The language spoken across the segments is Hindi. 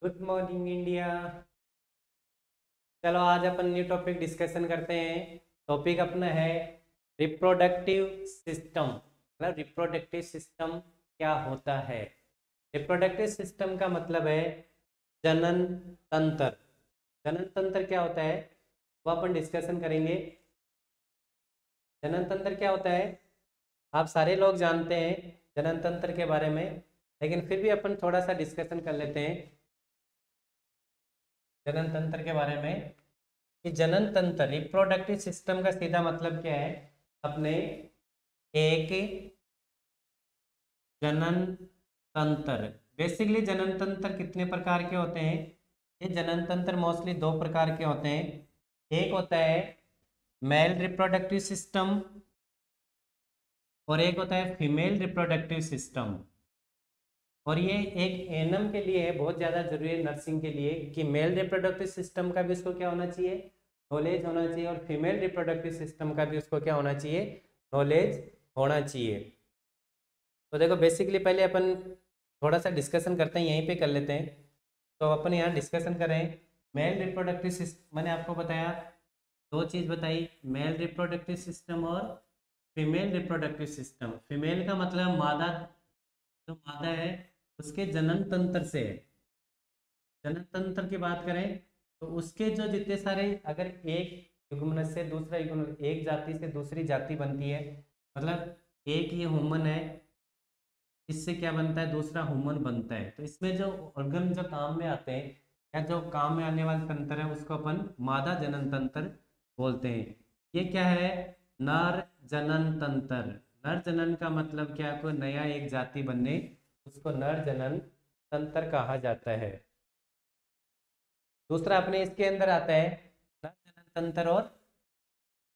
Good morning India. चलो आज अपन न्यू टॉपिक डिस्कशन करते हैं। टॉपिक अपना है रिप्रोडक्टिव सिस्टम। मतलब रिप्रोडक्टिव सिस्टम क्या होता है। रिप्रोडक्टिव सिस्टम का मतलब है जनन तंत्र। जनन तंत्र क्या होता है वो अपन डिस्कशन करेंगे। जनन तंत्र क्या होता है आप सारे लोग जानते हैं जनन तंत्र के बारे में, लेकिन फिर भी अपन थोड़ा सा डिस्कशन कर लेते हैं जनन तंत्र के बारे में। कि जनन तंत्र रिप्रोडक्टिव सिस्टम का सीधा मतलब क्या है अपने एक जनन तंत्र। बेसिकली जनन तंत्र कितने प्रकार के होते हैं। ये जनन तंत्र मोस्टली दो प्रकार के होते हैं। एक होता है मेल रिप्रोडक्टिव सिस्टम और एक होता है फीमेल रिप्रोडक्टिव सिस्टम। और ये एक एनएम के लिए है, बहुत ज़्यादा जरूरी है नर्सिंग के लिए कि मेल रिप्रोडक्टिव सिस्टम का भी उसको क्या होना चाहिए, नॉलेज होना चाहिए, और फीमेल रिप्रोडक्टिव सिस्टम का भी उसको क्या होना चाहिए, नॉलेज होना चाहिए। तो देखो बेसिकली पहले अपन थोड़ा सा डिस्कशन करते हैं, यहीं पे कर लेते हैं। तो अपन यहाँ डिस्कशन करें मेल रिप्रोडक्टिव सिस्टम। मैंने आपको बताया दो चीज़ बताई, मेल रिप्रोडक्टिव सिस्टम और फीमेल रिप्रोडक्टिव सिस्टम। फीमेल का मतलब मादा, जो मादा है उसके जनन तंत्र से है। जनन तंत्र की बात करें तो उसके जो जितने सारे, अगर एक युग्म से दूसरा युग्म, एक जाति से दूसरी जाति बनती है, मतलब एक ये ह्यूमन है, इससे क्या बनता है दूसरा ह्यूमन बनता है, तो इसमें जो ऑर्गन जो काम में आते हैं या जो काम में आने वाले तंत्र है उसको अपन मादा जनन तंत्र बोलते हैं। ये क्या है, नर जनन तंत्र। नर जनन का मतलब क्या, कोई नया एक जाति बनने, उसको नर जनन तंत्र कहा जाता है। दूसरा अपने इसके अंदर आता है नर जनन तंत्र और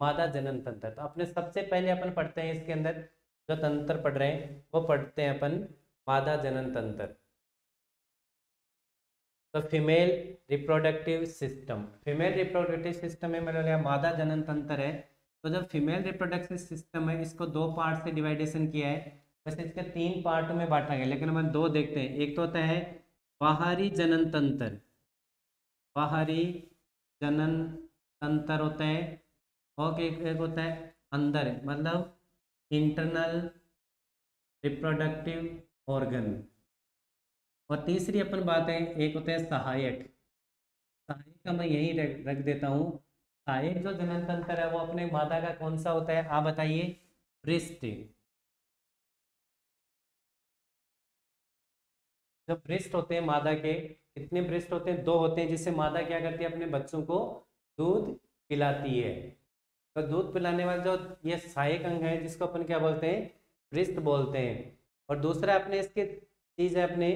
मादा जनन तंत्र। तो अपने सबसे पहले अपन पढ़ते हैं इसके अंदर जो तंत्र पढ़ रहे हैं वो पढ़ते हैं अपन मादा जनन तंत्र। तो female reproductive system, female reproductive system में मतलब या मादा जनन तंत्र है। तो जब फीमेल रिप्रोडक्टिव सिस्टम है इसको दो पार्ट से डिवाइडेशन किया है। वैसे इसके तीन पार्ट में बांटा गया, लेकिन हम दो देखते हैं। एक तो होता है बाहरी जनन तंत्र, बाहरी जनन तंत्र होता है, और एक होता है अंदर, मतलब इंटरनल रिप्रोडक्टिव ऑर्गन। और तीसरी अपन बात है, एक होता है सहायक। सहायक का मैं यही रख देता हूँ। सहायक जो जनन तंत्र है वो अपने मादा का कौन सा होता है आप बताइए, ब्रेस्ट। जो ब्रेस्ट होते हैं मादा के, कितने ब्रेस्ट होते हैं, दो होते हैं, जिससे मादा क्या करती है अपने बच्चों को दूध पिलाती है। तो दूध पिलाने वाला जो ये सहायक अंग है जिसको अपन क्या बोलते हैं, ब्रेस्ट बोलते हैं। और दूसरा अपने इसके चीज है अपने,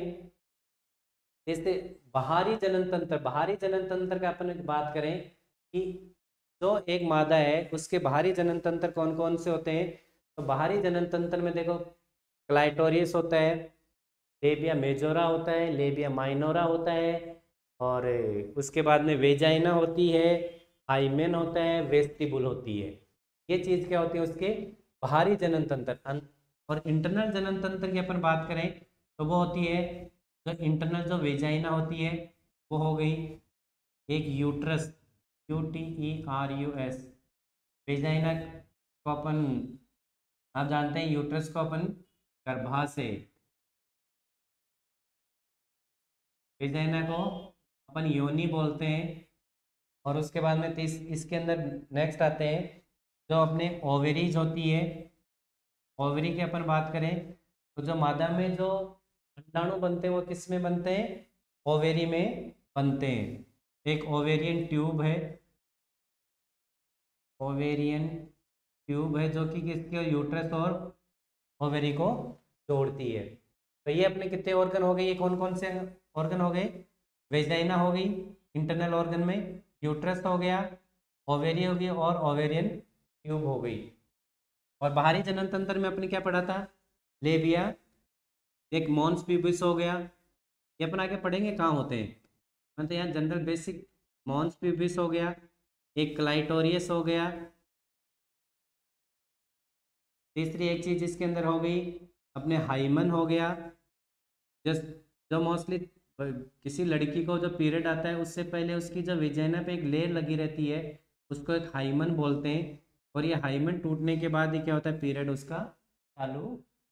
जैसे बाहरी जनन तंत्र। बाहरी जनन तंत्र का अपन बात करें कि जो एक मादा है उसके बाहरी जनन तंत्र कौन कौन से होते हैं। तो बाहरी जनन तंत्र में देखो क्लाइटोरियस होता है, लेबिया मेजोरा होता है, लेबिया माइनोरा होता है, और उसके बाद में वेजाइना होती है, हाइमेन होता है, वेस्टिबुल होती है। ये चीज़ क्या होती है उसके बाहरी जनन तंत्र। और इंटरनल जनन तंत्र की अपन बात करें तो वो होती है, जो इंटरनल जो वेजाइना होती है वो हो गई एक यूट्रस, UTERUS। वेजाइना को अपन, आप जानते हैं यूट्रस को अपन गर्भाशय, वेजाइना को अपन योनि बोलते हैं। और उसके बाद में तीस इसके अंदर नेक्स्ट आते हैं जो अपने ओवेरीज होती है। ओवरी की अपन बात करें तो जो मादा में जो अंडाणु बनते हैं वो किस में बनते हैं, ओवेरी में बनते हैं। एक ओवेरियन ट्यूब है, ओवेरियन ट्यूब है जो कि किसके यूट्रस और ओवेरी को जोड़ती है। तो ये अपने कितने ऑर्गन हो गए, ये कौन कौन से ऑर्गन हो गए, वेजाइना हो गई इंटरनल ऑर्गन में, यूट्रस हो गया, ओवेरी हो गई और ओवेरियन ट्यूब हो गई। और बाहरी जनन तंत्र में अपने क्या पढ़ा था, लेबिया, एक मॉन्स प्यूबिस हो गया। ये अपन आगे पढ़ेंगे कहाँ होते हैं, मतलब यहाँ जनरल बेसिक मॉन्स प्यूबिस हो गया, एक क्लाइटोरियस हो गया। तीसरी एक चीज इसके अंदर हो गई अपने हाइमन हो गया, जस्ट जो मोस्टली पर किसी लड़की को जो पीरियड आता है उससे पहले उसकी जो वेजाइना पे एक लेयर लगी रहती है, उसको एक हाइमन बोलते हैं। और ये हाइमन टूटने के बाद ही क्या होता है, पीरियड उसका चालू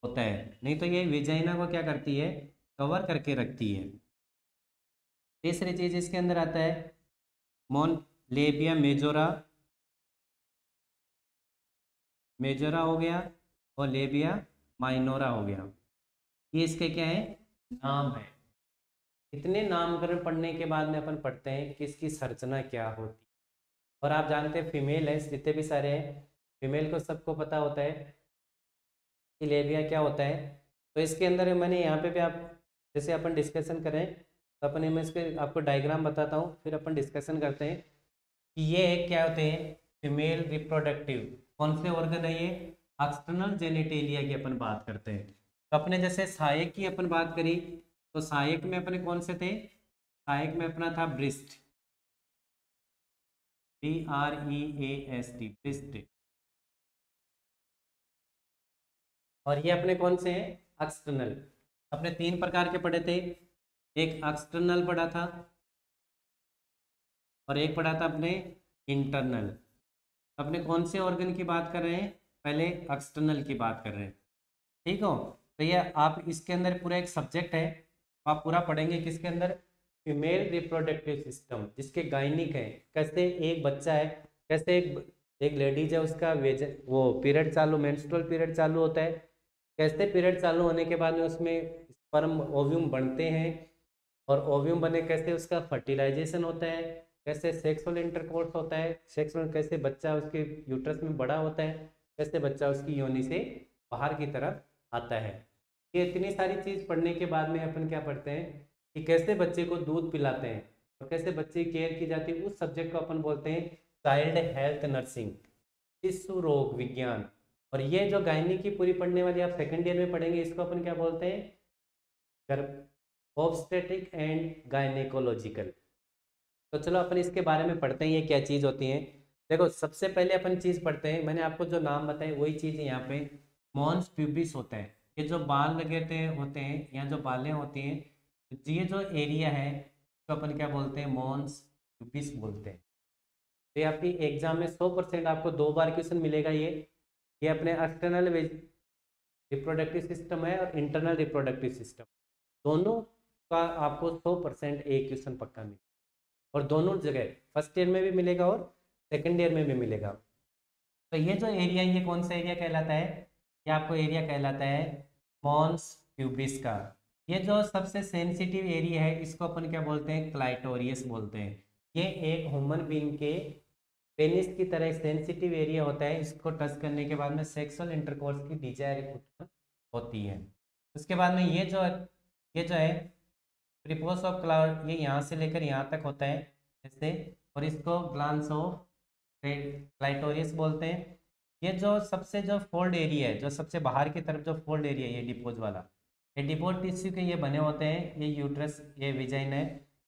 होता है। नहीं तो ये वेजाइना को क्या करती है, कवर करके रखती है। तीसरी चीज इसके अंदर आता है मोन लेबिया मेजोरा, मेजोरा हो गया, और लेबिया माइनोरा हो गया। ये इसके क्या है, नाम है। इतने नामकरण पढ़ने के बाद में अपन पढ़ते हैं कि इसकी संरचना क्या होती है। और आप जानते हैं फीमेल है, जितने भी सारे हैं फीमेल को सबको पता होता है कि लेबिया क्या होता है। तो इसके अंदर मैंने यहाँ पे भी आप जैसे अपन डिस्कशन करें तो अपन में इसके आपको डायग्राम बताता हूँ, फिर अपन डिस्कशन करते हैं कि ये क्या होते हैं, फीमेल रिप्रोडक्टिव कौन से ऑर्गन है ये, एक्सटर्नल जेनिटेलिया की अपन बात करते हैं। तो अपने जैसे सहायक की अपन बात करी तो सहायक में अपने कौन से थे, सहायक में अपना था ब्रिस्ट, BREAST ब्रिस्ट। और ये अपने कौन से हैं, एक्सटर्नल। अपने तीन प्रकार के पढ़े थे, एक एक्सटर्नल पढ़ा था और एक पढ़ा था अपने इंटरनल। अपने कौन से ऑर्गन की बात कर रहे हैं, पहले एक्सटर्नल की बात कर रहे हैं, ठीक हो। तो ये आप इसके अंदर पूरा एक सब्जेक्ट है, आप पूरा पढ़ेंगे किसके अंदर, फीमेल रिप्रोडक्टिव सिस्टम, जिसके गायनिक है, कैसे एक बच्चा है, कैसे एक लेडीज है, उसका वेज वो पीरियड चालू, मेंस्ट्रुअल पीरियड चालू होता है, कैसे पीरियड चालू होने के बाद में उसमें स्पर्म ओव्यूम बनते हैं, और ओव्यूम बने कैसे उसका फर्टिलाइजेशन होता है, कैसे सेक्सुअल इंटरकोर्स होता है, सेक्सुअल कैसे बच्चा उसके यूट्रस में बड़ा होता है, कैसे बच्चा उसकी योनि से बाहर की तरफ आता है। ये इतनी सारी चीज़ पढ़ने के बाद में अपन क्या पढ़ते हैं कि कैसे बच्चे को दूध पिलाते हैं और कैसे बच्चे की केयर की जाती है, उस सब्जेक्ट को अपन बोलते हैं चाइल्ड हेल्थ नर्सिंग, शिशु रोग विज्ञान। और ये जो गायनी की पूरी पढ़ने वाली आप सेकंड ईयर में पढ़ेंगे, इसको अपन क्या बोलते हैं, ऑब्स्टेट्रिक एंड गायनेकोलॉजिकल। तो चलो अपन इसके बारे में पढ़ते हैं, ये क्या चीज़ होती है। देखो सबसे पहले अपन चीज़ पढ़ते हैं, मैंने आपको जो नाम बताए वही चीज़ है यहाँ पे, मॉन्स प्यूबिस होता है। ये जो बाल लगे होते हैं, यहाँ जो बालें होती हैं, तो ये जो एरिया है तो अपन क्या बोलते हैं, मॉन्स प्यूबिस बोलते हैं। तो ये आपकी एग्जाम में 100% आपको 2 बार क्वेश्चन मिलेगा। ये अपने एक्सटर्नल रिप्रोडक्टिव सिस्टम है और इंटरनल रिप्रोडक्टिव सिस्टम, दोनों का आपको 100% एक क्वेश्चन पक्का मिलेगा। और दोनों जगह फर्स्ट ईयर में भी मिलेगा और सेकंड ईयर में भी मिलेगा। तो ये जो एरिया, ये कौन सा एरिया कहलाता है, ये आपको एरिया कहलाता है मॉन्स प्यूबिस का। ये जो सबसे सेंसिटिव एरिया है इसको अपन क्या बोलते हैं, क्लाइटोरियस बोलते हैं। ये एक ह्यूमन बीइंग के पेनिस की तरह सेंसिटिव एरिया होता है, इसको टच करने के बाद में सेक्सुअल इंटरकोर्स की डिजायर उत्पन्न होती है। उसके बाद में ये जो है प्रिपोस ऑफ क्लाउड, ये यहाँ से लेकर यहाँ तक होता है ऐसे, और इसको ग्लांस ऑफ क्लाइटोरियस बोलते हैं। ये जो सबसे जो फोल्ड एरिया है, जो सबसे बाहर की तरफ जो फोल्ड एरिया है, ये डिपोज वाला, ये डिपोज टिश्यू के ये बने होते हैं, ये यूट्रस, ये विजाइन है,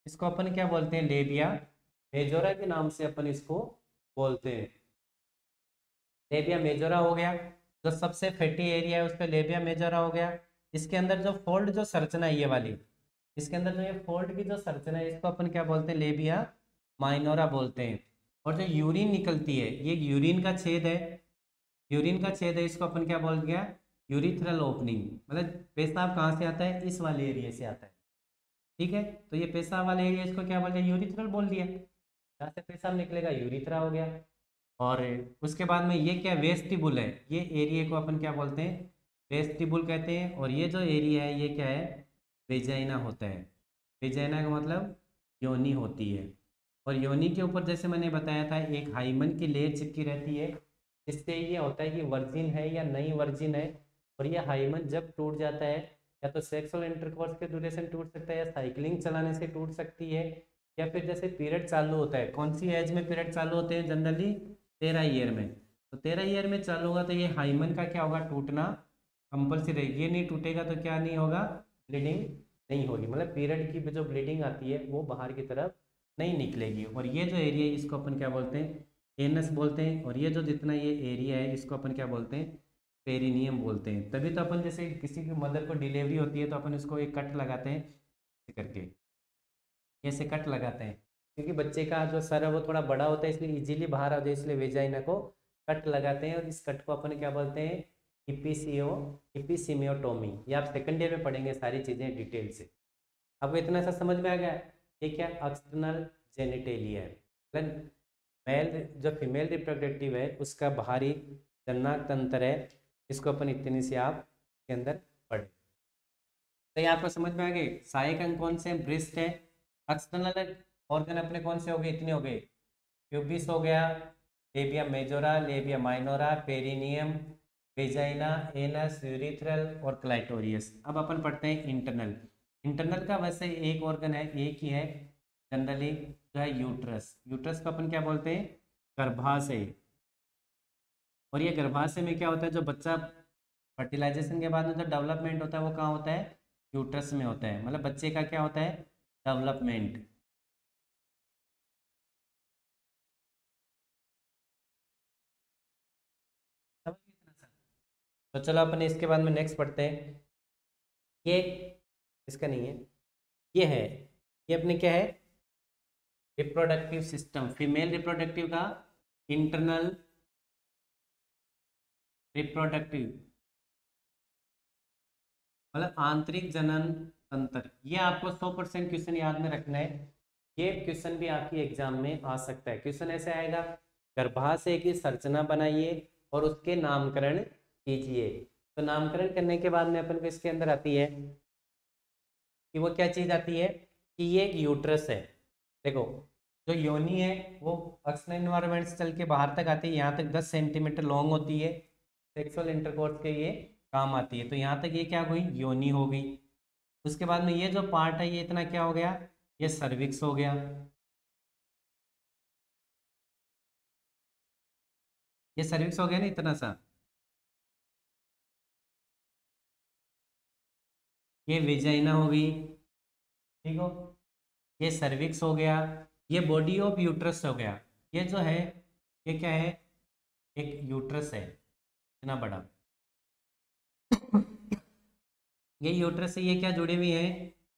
इसको अपन क्या बोलते हैं, लेबिया मेजोरा के नाम से अपन इसको बोलते हैं। लेबिया मेजोरा हो गया, जो सबसे फैटी एरिया है उसका लेबिया मेजोरा हो गया। इसके अंदर जो फोल्ड जो संरचना है ये वाली, इसके अंदर जो ये फोल्ड की जो संरचना है इसको अपन क्या बोलते हैं, लेबिया माइनोरा बोलते हैं। और जो यूरिन निकलती है, ये यूरिन का छेद है, यूरिन का छेद है, इसको अपन क्या बोल दिया, यूरिथ्रल ओपनिंग। मतलब पेशाब कहाँ से आता है, इस वाले एरिया से आता है, ठीक है। तो ये पेशाब वाले एरिया इसको क्या बोल दिया, यूरिथ्रल बोल दिया, जहाँ से पेशाब निकलेगा यूरिथ्रा हो गया। और उसके बाद में ये क्या वेस्टिबुल है, ये एरिया को अपन क्या बोलते हैं, वेस्टिबुल कहते हैं। और ये जो एरिया है ये क्या है, वेजाइना होता है। वेजाइना का मतलब योनि होती है। और योनि के ऊपर जैसे मैंने बताया था एक हाइमन की लेयर चिपकी रहती है, जिससे ये होता है कि वर्जिन है या नहीं वर्जिन है। और ये हाइमन जब टूट जाता है, या तो सेक्सुअल इंटरकोर्स के ड्यूरेशन टूट सकता है, या साइकिलिंग चलाने से टूट सकती है, या फिर जैसे पीरियड चालू होता है, कौन सी एज में पीरियड चालू होते हैं जनरली, 13 ईयर में। तो 13 ईयर में चालू होगा तो ये हाइमन का क्या होगा, टूटना कंपल्सरी है। ये नहीं टूटेगा तो क्या नहीं होगा, ब्लीडिंग नहीं होगी, मतलब पीरियड की जो ब्लीडिंग आती है वो बाहर की तरफ नहीं निकलेगी। और ये जो एरिया है इसको अपन क्या बोलते हैं, एनस बोलते हैं। और ये जो जितना ये एरिया है इसको अपन क्या बोलते हैं, पेरिनियम बोलते हैं। तभी तो अपन जैसे किसी की मदर को डिलीवरी होती है तो अपन इसको एक कट लगाते हैं करके, ये से कट लगाते हैं, क्योंकि बच्चे का जो सर है वो थोड़ा बड़ा होता है, इसलिए इजीली बाहर आ जाए, इसलिए वेजाइना को कट लगाते हैं। और इस कट को अपन क्या बोलते हैं, इपिसीमियोटोमी। ये आप सेकंड ईयर में पढ़ेंगे सारी चीज़ें डिटेल से। आपको इतना सा समझ में आ गया। ये क्या एक्सटर्नल जेनिटेलिया है, मतलब मेल जो फीमेल रिप्रोडक्टिव है उसका बाहरी जननांग तंत्र है, इसको अपन इतनी से आप के अंदर पढ़े। तो ये आपको समझ में आ गई। सहायक अंग कौन से, ब्रेस्ट है। एक्सटर्नल ऑर्गन अपने कौन से हो गए, इतने हो गए, प्यूबिस हो गया, labia majora, labia minora, perineum, vagina, anus, urethral और क्लाइटोरियस। अब अपन पढ़ते हैं इंटरनल। इंटरनल का वैसे एक ऑर्गन है, एक ही है जनरली, जो है यूट्रस। यूट्रस को अपन क्या बोलते हैं, गर्भाशय। और ये गर्भाशय में क्या होता है, जो बच्चा फर्टिलाइजेशन के बाद में जो डेवलपमेंट होता है वो कहाँ होता है, यूट्रस में होता है। मतलब बच्चे का क्या होता है, डेवलपमेंट। समझ गए इतना सा? तो चलो अपन इसके बाद में नेक्स्ट पढ़ते हैं। ये इसका नहीं है, ये है, ये अपने क्या है, रिप्रोडक्टिव सिस्टम, फीमेल रिप्रोडक्टिव का इंटरनल रिप्रोडक्टिव, मतलब आंतरिक जनन तंत्र। ये आपको 100% क्वेश्चन याद में रखना है। ये क्वेश्चन भी आपकी एग्जाम में आ सकता है। क्वेश्चन ऐसे आएगा, गर्भाशय की संरचना बनाइए और उसके नामकरण कीजिए। तो नामकरण करने के बाद में अपन को इसके अंदर आती है कि वो क्या चीज आती है, कि ये एक यूट्रस है। देखो जो योनि है वो एक्सटर्नल एनवायरनमेंट से चल के बाहर तक आती है, यहाँ तक 10 सेंटीमीटर लॉन्ग होती है। सेक्सुअल इंटरकोर्स के ये काम आती है। तो यहाँ तक ये क्या हुई, योनि हो गई। उसके बाद में ये जो पार्ट है ये इतना क्या हो गया, ये सर्विक्स हो गया। ये सर्विक्स हो गया ना इतना सा। ये वेजाइना हो गई, ठीक हो, ये सर्विक्स हो गया, ये बॉडी ऑफ यूट्रस हो गया। ये जो है ये क्या है, एक यूट्रस है इतना बड़ा। ये यूट्रस से ये क्या जुड़ी हुई है,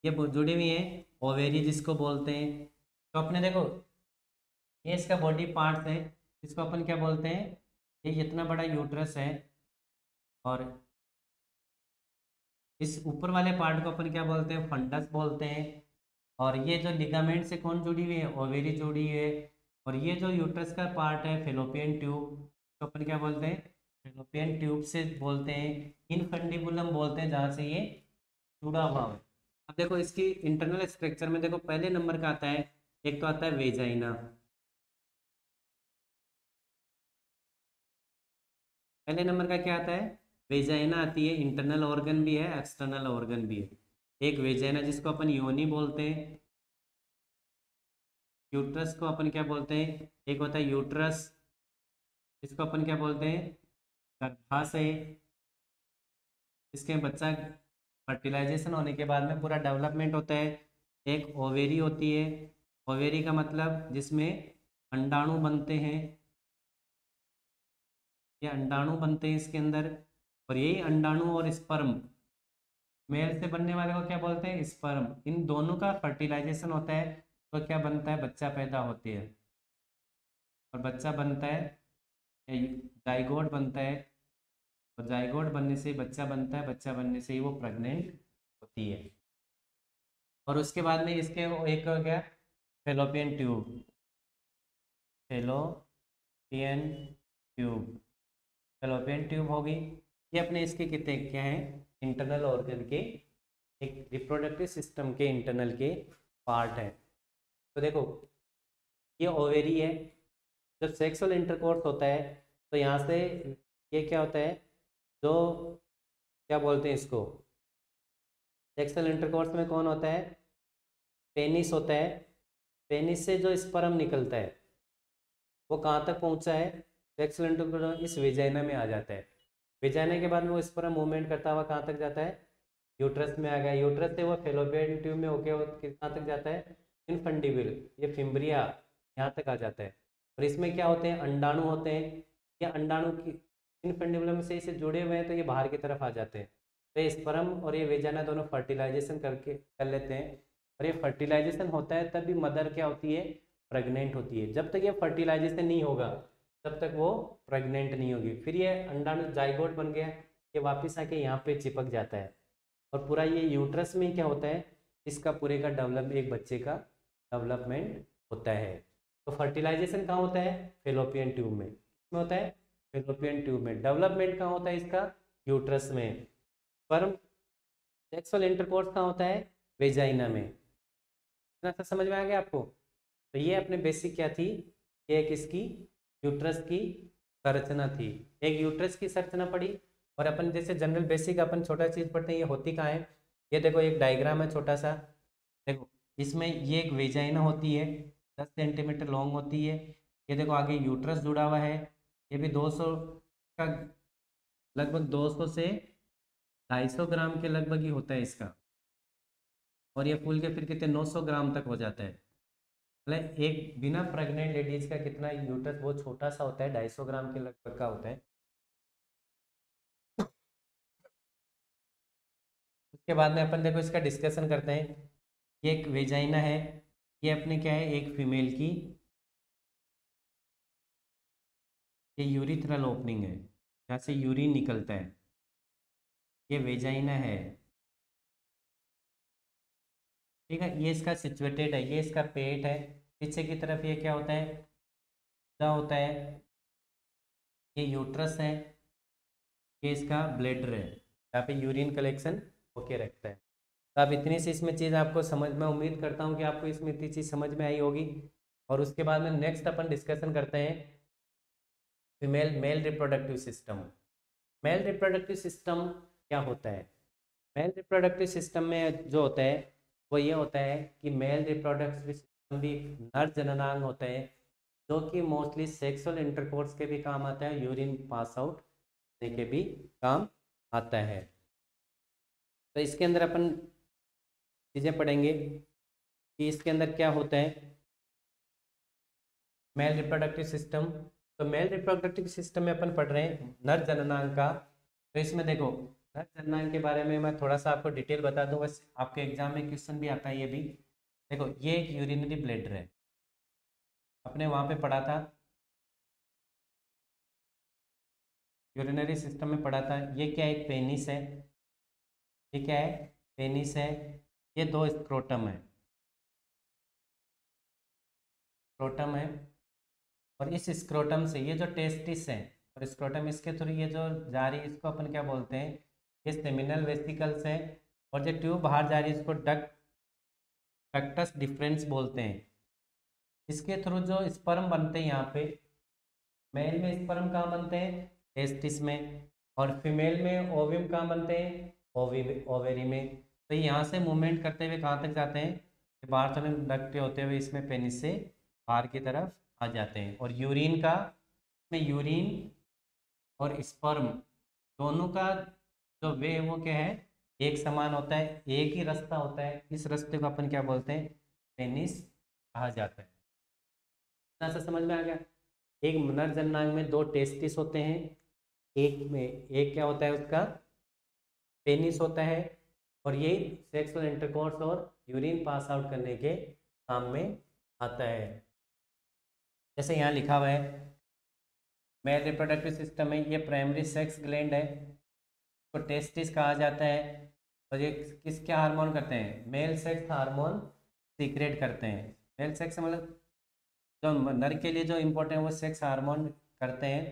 ये जुड़ी हुई है ओवेरी जिसको बोलते हैं। तो अपने देखो ये इसका बॉडी पार्ट है, इसको अपन क्या बोलते हैं, ये इतना बड़ा यूट्रस है। और इस ऊपर वाले पार्ट को अपन क्या बोलते हैं, फंडस बोलते हैं। और ये जो लिगामेंट से कौन जुड़ी हुई है, ओवेरी जुड़ी हुई है। और ये जो यूट्रस का पार्ट है फेलोपियन ट्यूब, तो अपन क्या बोलते हैं, फेलोपियन ट्यूब से बोलते हैं। इनफंडिबुलम बोलते हैं जहाँ से ये जुड़ा हुआ है। अब देखो इसकी इंटरनल स्ट्रक्चर में देखो पहले नंबर का आता है, एक तो आता है वेजाइना। पहले नंबर का क्या आता है, वेजाइना आती है। इंटरनल ऑर्गन भी है, एक्सटर्नल ऑर्गन भी है। एक वेजाइना जिसको अपन योनि बोलते हैं, यूट्रस को अपन क्या बोलते हैं, एक होता है यूट्रस, इसको अपन क्या बोलते हैं, गर्भाशय। इसके बच्चा फर्टिलाइजेशन होने के बाद में पूरा डेवलपमेंट होता है। एक ओवेरी होती है, ओवेरी का मतलब जिसमें अंडाणु बनते हैं, ये अंडाणु बनते हैं इसके अंदर। और यही अंडाणु और स्पर्म, मेल से बनने वाले को क्या बोलते हैं, स्पर्म। इन दोनों का फर्टिलाइजेशन होता है तो क्या बनता है, बच्चा पैदा होती है। और बच्चा बनता है, जाइगोट बनता है। और जाइगोट बनने से ही बच्चा बनता है, बच्चा बनने से ही वो प्रेग्नेंट होती है। और उसके बाद में इसके वो एक हो गया fallopian tube, fallopian tube, fallopian tube होगी। ये अपने इसके कितने क्या हैं, इंटरनल ऑर्गन के, एक रिप्रोडक्टिव सिस्टम के इंटरनल के पार्ट है। तो देखो ये ओवेरी है, जब सेक्सुअल इंटरकोर्स होता है तो यहाँ से ये क्या होता है, जो क्या बोलते हैं इसको, सेक्सुअल इंटरकोर्स में कौन होता है, पेनिस होता है। पेनिस से जो स्पर्म निकलता है वो कहाँ तक पहुँचा है, सेक्सुअल इंटरकोर्स इस वेजाइना में आ जाता है। वेजाइना के बाद में वो स्पर्म मूवमेंट करता हुआ कहाँ तक जाता है, यूट्रस में आ गया। यूट्रस से वो फेलोपियन ट्यूब में होके वो कहाँ तक जाता है, इनफंडिबल, ये फिम्ब्रिया, यहाँ तक आ जाता है। और इसमें क्या होते हैं, अंडाणु होते हैं। ये अंडाणु की इनफंडिबुलम से इसे जुड़े हुए हैं तो ये बाहर की तरफ आ जाते हैं। तो ये स्पर्म और ये वेजाना दोनों फर्टिलाइजेशन करके कर लेते हैं। और ये फर्टिलाइजेशन होता है तब भी मदर क्या होती है, प्रेग्नेंट होती है। जब तक ये फर्टिलाइजेशन नहीं होगा तब तक वो प्रेग्नेंट नहीं होगी। फिर ये अंडाणु जाइगोट बन गया, ये वापस आके यहाँ पे चिपक जाता है और पूरा ये यूट्रस में क्या होता है, इसका पूरे का डेवलप, एक बच्चे का डेवलपमेंट होता है। तो फर्टिलाइजेशन कहाँ होता है, फेलोपियन ट्यूब में। किसमें होता है, फेलोपियन ट्यूब में। डेवलपमेंट कहाँ होता है इसका, यूट्रस में। स्पर्म सेक्सुअल इंटरकोर्स कहाँ होता है, वेजाइना में। इतना सा समझ में आ गया आपको। तो ये अपने बेसिक क्या थी, ये एक इसकी यूट्रस की संरचना थी, एक यूट्रस की संरचना पड़ी। और अपन जैसे जनरल बेसिक अपन छोटा चीज़ पढ़ते हैं, ये होती कहाँ है, ये देखो एक डायग्राम है छोटा सा, देखो इसमें ये एक वेजाइना होती है 10 सेंटीमीटर लॉन्ग होती है। ये देखो आगे यूट्रस जुड़ा हुआ है, ये भी 200 का, लगभग 200 से 250 ग्राम के लगभग ही होता है इसका। और ये फूल के फिर कितने 900 ग्राम तक हो जाता है। मतलब एक बिना प्रेग्नेंट लेडीज का कितना यूट्रस बहुत छोटा सा होता है, 250 ग्राम के लगभग का होता है। उसके बाद में अपन देखो इसका डिस्कशन करते हैं। ये एक वेजाइना है, ये अपने क्या है, एक फीमेल की ये यूरिथ्रल ओपनिंग है, जहाँ से यूरिन निकलता है, ये वेजाइना है। ठीक है, ये इसका सिचुएटेड है, ये इसका पेट है। पीछे की तरफ ये क्या होता है, क्या होता है, ये यूट्रस है, ये इसका ब्लैडर है, यहाँ पे यूरिन कलेक्शन होके रखता है। तो आप इतनी सी इसमें चीज़ आपको समझ, मैं उम्मीद करता हूँ कि आपको इसमें इतनी चीज़ समझ में आई होगी। और उसके बाद में नेक्स्ट अपन डिस्कशन करते हैं female male reproductive system. Male reproductive system क्या होता है, मेल रिप्रोडक्टिव सिस्टम में जो होता है वो ये होता है कि मेल रिप्रोडक्टिव सिस्टम भी नर जननांग होता है, जो कि मोस्टली सेक्सुअल इंटरकोर्स के भी काम आता है, यूरिन पास आउट करने के भी काम आता है। तो इसके अंदर अपन चीज़ें पढ़ेंगे कि इसके अंदर क्या होता है मेल रिप्रोडक्टिव सिस्टम। तो मेल रिप्रोडक्टिव सिस्टम में अपन पढ़ रहे हैं नर जननांग का। तो इसमें देखो नर जननांग के बारे में मैं थोड़ा सा आपको डिटेल बता दूं, बस आपके एग्जाम में क्वेश्चन भी आता है ये भी। देखो ये एक यूरिनरी ब्लैडर है, अपने वहाँ पे पढ़ा था, यूरिनरी सिस्टम में पढ़ा था। ये क्या है, एक पेनिस है, ये क्या है, पेनिस है। ये दो स्क्रोटम है, स्क्रोटम है। और इस स्क्रोटम से ये जो टेस्टिस है और स्क्रोटम, इसके थ्रू ये जो जा रही है इसको अपन क्या बोलते हैं, ये सेमिनल वेसिकल्स है। और जो ट्यूब बाहर जा रही है इसको डक्टस डिफरेंस बोलते हैं। इसके थ्रू जो स्पर्म बनते हैं यहाँ पे, मेल में स्पर्म कहाँ बनते हैं, टेस्टिस में। और फीमेल में ओविम कहाँ बनते हैं, ओवेरी में। तो यहाँ से मूवमेंट करते हुए कहाँ तक जाते हैं, बाहर चले डकते होते हुए इसमें पेनिस से बाहर की तरफ आ जाते हैं। और यूरिन का, में यूरिन और स्पर्म दोनों का जो वे है वो क्या है, एक समान होता है, एक ही रास्ता होता है। इस रास्ते को अपन क्या बोलते हैं, पेनिस कहा जाता है। इतना सा समझ में आ गया। एक नर जननांग में दो टेस्टिस होते हैं, एक में एक क्या होता है उसका पेनिस होता है। और ये सेक्सुअल इंटरकोर्स और यूरिन पास आउट करने के काम में आता है। जैसे यहाँ लिखा हुआ है मेल रिप्रोडक्टिव सिस्टम में ये प्राइमरी सेक्स ग्लैंड है, तो टेस्टिस कहा जाता है। और ये किस क्या हार्मोन करते हैं, मेल सेक्स हार्मोन सीक्रेट करते हैं। मेल सेक्स मतलब जो नर के लिए जो इम्पोर्टेंट है वो सेक्स हार्मोन करते हैं।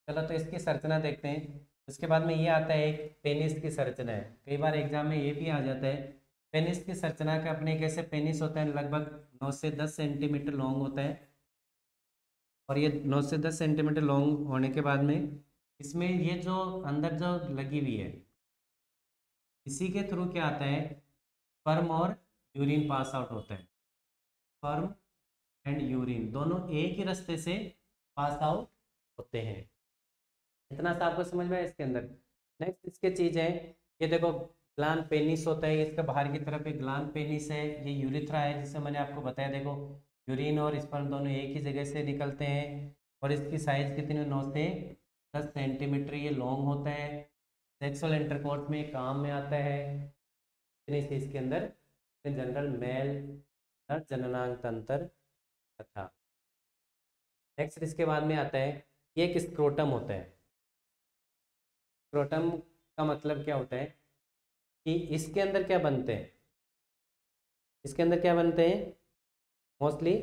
चलो तो इसकी संरचना देखते हैं। उसके बाद में ये आता है एक पेनिस की संरचना है, कई बार एग्जाम में ये भी आ जाता है। पेनिस की संरचना का अपने कैसे पेनिस होता है, लगभग 9 से 10 सेंटीमीटर लॉन्ग होता है। और ये 9 से 10 सेंटीमीटर लॉन्ग होने के बाद में इसमें ये जो अंदर जो लगी हुई है, इसी के थ्रू क्या आता है, स्पर्म और यूरिन पास आउट होता है। स्पर्म एंड यूरिन दोनों एक ही रास्ते से पास आउट होते हैं। इतना सा आपको समझ में आया इसके अंदर। नेक्स्ट इसके चीज है, ये देखो ग्लान पेनिस होता है, इसका बाहर की तरफ एक ग्लान पेनिस है। ये यूरिथ्रा है जिससे मैंने आपको बताया, देखो यूरिन और स्पर्म दोनों एक ही जगह से निकलते हैं। और इसकी साइज कितनी, 9 से 10 सेंटीमीटर ये लॉन्ग होता है। सेक्सुअल इंटरकोर्स में काम में आता है। से इसके अंदर जनरल मेल नर जननांग तंत्र तथा नेक्स्ट इसके बाद में आता है ये एक स्क्रोटम होता है। स्क्रोटम का मतलब क्या होता है कि इसके अंदर क्या बनते हैं, इसके अंदर क्या बनते हैं, मोस्टली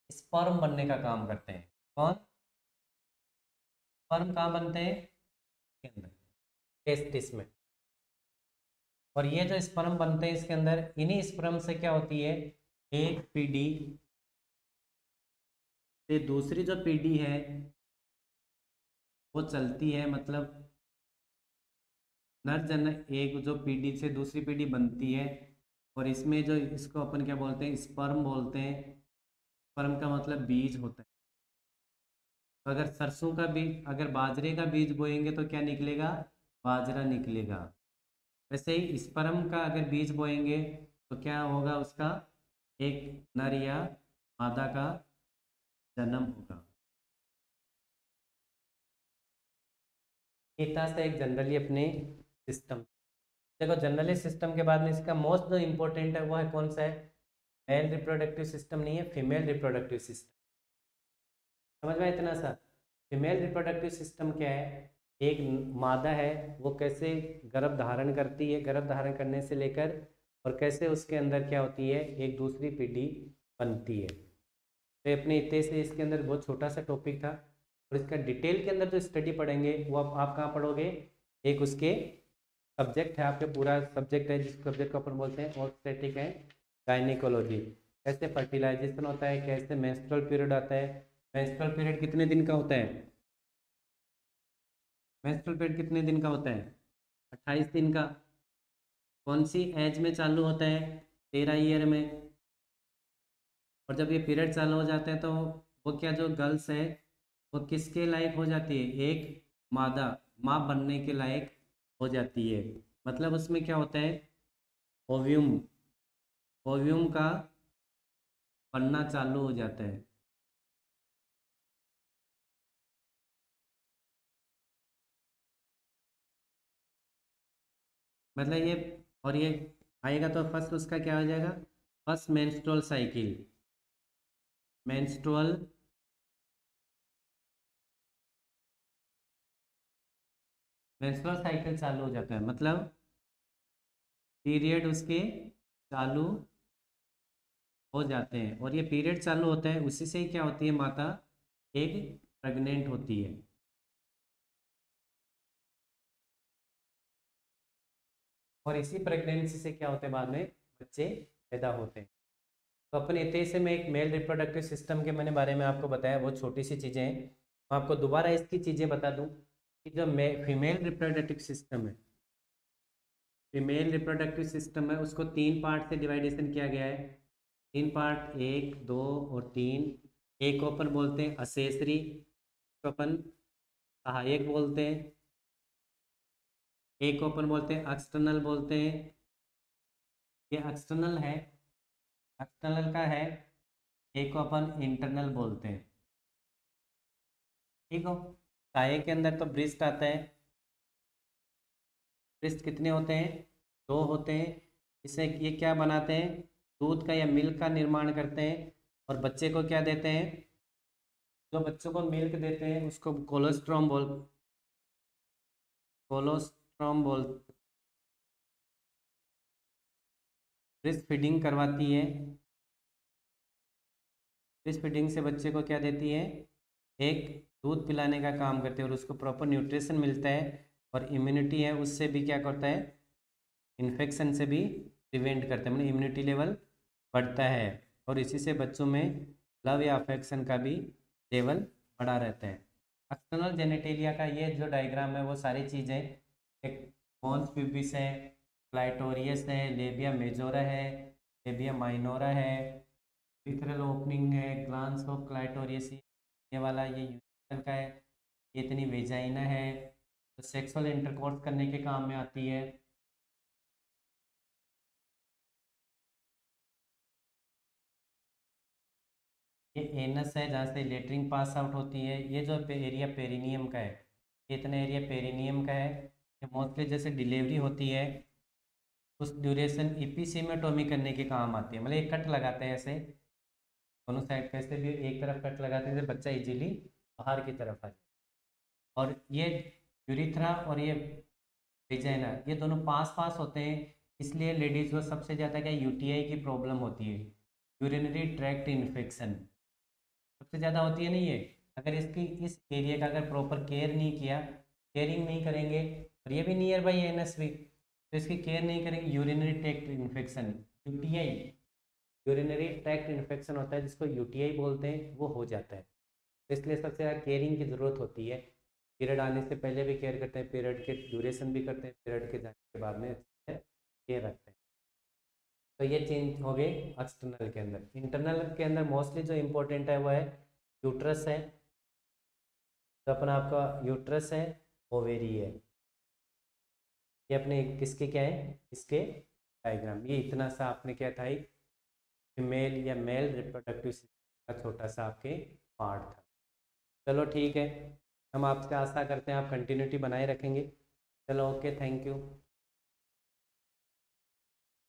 स्पर्म बनने का काम करते हैं। कौन? स्पर्म कहाँ बनते हैं? इसके अंदर, टेस्टिस में। और ये जो स्पर्म बनते हैं इसके अंदर, इन्हीं स्पर्म से क्या होती है, एक पीढ़ी से दूसरी जो पीढ़ी है वो चलती है, मतलब नर जन एक जो पीढ़ी से दूसरी पीढ़ी बनती है। और इसमें जो इसको अपन क्या बोलते हैं, स्पर्म बोलते हैं। स्पर्म का मतलब बीज होता है। तो अगर सरसों का बीज, अगर बाजरे का बीज बोएंगे तो क्या निकलेगा, बाजरा निकलेगा। वैसे ही स्पर्म का अगर बीज बोएंगे तो क्या होगा, उसका एक नर या मादा का जन्म होगा। इतना से एक जनरली अपने सिस्टम, देखो जनरली सिस्टम के बाद में इसका मोस्ट जो इम्पोर्टेंट है वो है कौन सा है, मेल रिप्रोडक्टिव सिस्टम नहीं है, फीमेल रिप्रोडक्टिव सिस्टम। समझ में इतना सा, फीमेल रिप्रोडक्टिव सिस्टम क्या है, एक मादा है वो कैसे गर्भ धारण करती है, गर्भ धारण करने से लेकर और कैसे उसके अंदर क्या होती है, एक दूसरी पीढ़ी बनती है। तो अपने इतने से इसके अंदर बहुत छोटा सा टॉपिक था, और इसका डिटेल के अंदर जो स्टडी पढ़ेंगे वो आप कहाँ पढ़ोगे, एक उसके सब्जेक्ट है, आपके पूरा सब्जेक्ट है जिस सब्जेक्ट को अपन बोलते हैं ऑब्स्टेट्रिक है गायनिकोलॉजी। कैसे फर्टिलाइजेशन होता है, कैसे मेंस्ट्रुअल पीरियड आता है। मेंस्ट्रुअल पीरियड कितने दिन का होता है, मेंस्ट्रुअल पीरियड कितने दिन का होता है, 28 दिन का। कौन सी एज में चालू होता है, 13 ईयर में। और जब ये पीरियड चालू हो जाते हैं तो वो क्या, जो गर्ल्स है वो किसके लायक हो जाती है, एक मादा, माँ बनने के लायक हो जाती है। मतलब उसमें क्या होता है, ओव्यूम, ओव्यूम का बनना चालू हो जाता है। मतलब ये, और ये आएगा तो फर्स्ट उसका क्या हो जाएगा, first menstrual cycle, menstrual menstrual cycle चालू हो जाता है, मतलब पीरियड उसके चालू हो जाते हैं। और ये पीरियड चालू होता है उसी से ही क्या होती है, माता एक प्रेग्नेंट होती है। और इसी प्रेगनेंसी से क्या होते हैं, बाद में बच्चे पैदा होते हैं। तो अपने इतने से मैं एक मेल रिप्रोडक्टिव सिस्टम के मैंने बारे में आपको बताया, बहुत छोटी सी चीज़ें हैं। मैं आपको दोबारा इसकी चीज़ें बता दूं कि जो फीमेल रिप्रोडक्टिव सिस्टम है, फीमेल रिप्रोडक्टिव सिस्टम है उसको 3 पार्ट से डिवाइडेशन किया गया है। 3 पार्ट, 1, 2 और 3। एक को अपन बोलते हैं असेसरी, को अपन सहायक बोलते हैं। एक को अपन बोलते हैं एक्सटर्नल बोलते हैं, ये एक्सटर्नल है, एक्सटर्नल का है। एक को अपन इंटरनल बोलते हैं। ठीक हो, सहायक के अंदर तो ब्रेस्ट आता है। ब्रेस्ट कितने होते हैं, 2 होते हैं। इसे ये क्या बनाते हैं, दूध का या मिल्क का निर्माण करते हैं। और बच्चे को क्या देते हैं, जो बच्चों को मिल्क देते हैं उसको कोलोस्ट्रॉम बोल, ब्रेस्ट फीडिंग करवाती है। ब्रेस्ट फीडिंग से बच्चे को क्या देती है, एक दूध पिलाने का काम करते हैं और उसको प्रॉपर न्यूट्रिशन मिलता है। और इम्यूनिटी है उससे भी क्या करता है, इन्फेक्शन से भी प्रिवेंट करता है, मतलब इम्यूनिटी लेवल बढ़ता है। और इसी से बच्चों में लव या अफेक्शन का भी लेवल बढ़ा रहता है। एक्सटर्नल जेनेटेलिया का ये जो डायग्राम है वो सारी चीज़ें, एक मॉन्स प्यूबिस है, क्लाइटोरियस है, लेबिया मेजोरा है, लेबिया माइनोरा है, विथरल ओपनिंग है, ग्लांस ऑफ क्लाइटोरियस, ये वाला ये यूनिकल का है, ये इतनी वेजाइना है तो सेक्सुअल इंटरकोर्स करने के काम में आती है। ये एनस है जहाँ से लेटरिन पास आउट होती है। ये जो एरिया पेरिनियम का है, ये इतना एरिया पेरिनियम का है। मोस्टली जैसे डिलीवरी होती है उस ड्यूरेशन एपिसीमेटोमी करने के काम आती है, मतलब एक कट लगाते हैं ऐसे दोनों साइड पे, ऐसे भी एक तरफ कट लगाते हैं बच्चा इजीली बाहर की तरफ आ जाए। और ये यूरिथ्रा और ये विजाइना ये दोनों पास पास होते हैं, इसलिए लेडीज़ को सबसे ज़्यादा क्या यूटीआई की प्रॉब्लम होती है, यूरिनरी ट्रैक्ट इन्फेक्शन सबसे ज़्यादा होती है। नहीं, ये अगर इसकी इस एरिया का अगर प्रॉपर केयर नहीं किया, केयरिंग नहीं करेंगे, और ये भी नियर बाई एनएस भी, तो इसकी केयर नहीं करेंगे, urinary tract infection UTI, urinary tract infection होता है जिसको यूटीआई बोलते हैं, वो हो जाता है। तो इसलिए सबसे ज़्यादा केयरिंग की ज़रूरत होती है। पीरियड आने से पहले भी केयर करते हैं, पीरियड के ड्यूरेशन भी करते हैं, पीरियड के जाने के बाद में केयर रखते हैं। तो ये चेंज हो गए एक्सटर्नल के अंदर। इंटरनल के अंदर मोस्टली जो इम्पोर्टेंट है वो है यूट्रस है, तो अपना आपका यूट्रस है, ओवेरी है, ये अपने किसके क्या है, इसके डायग्राम। ये इतना सा आपने क्या था, एक फीमेल या मेल रिप्रोडक्टिव सिस्टम का छोटा सा आपके पार्ट था। चलो ठीक है, हम आपसे आशा करते हैं आप कंटिन्यूटी बनाए रखेंगे। चलो ओके, थैंक यू।